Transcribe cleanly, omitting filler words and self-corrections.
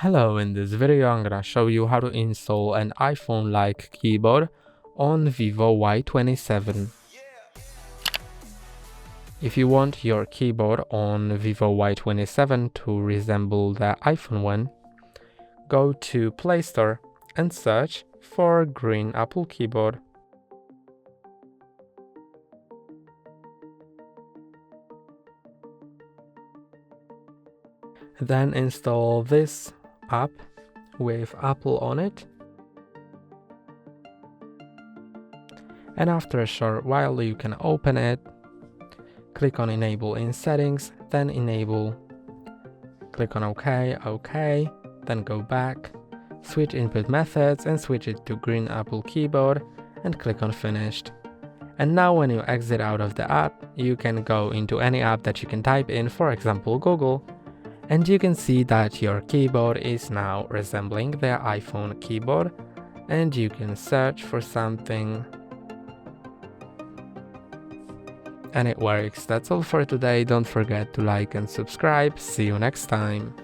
Hello, in this video I'm gonna show you how to install an iPhone-like keyboard on Vivo Y27. If you want your keyboard on Vivo Y27 to resemble the iPhone one, go to Play Store and search for Green Apple Keyboard. Then install this app with Apple on it, and after a short while you can open it, click on Enable in Settings, then Enable, click on OK, then go back, switch input methods and switch it to Green Apple Keyboard and click on Finished. And now when you exit out of the app, you can go into any app that you can type in, for example Google, and you can see that your keyboard is now resembling the iPhone keyboard, and you can search for something and it works. That's all for today. Don't forget to like and subscribe. See you next time.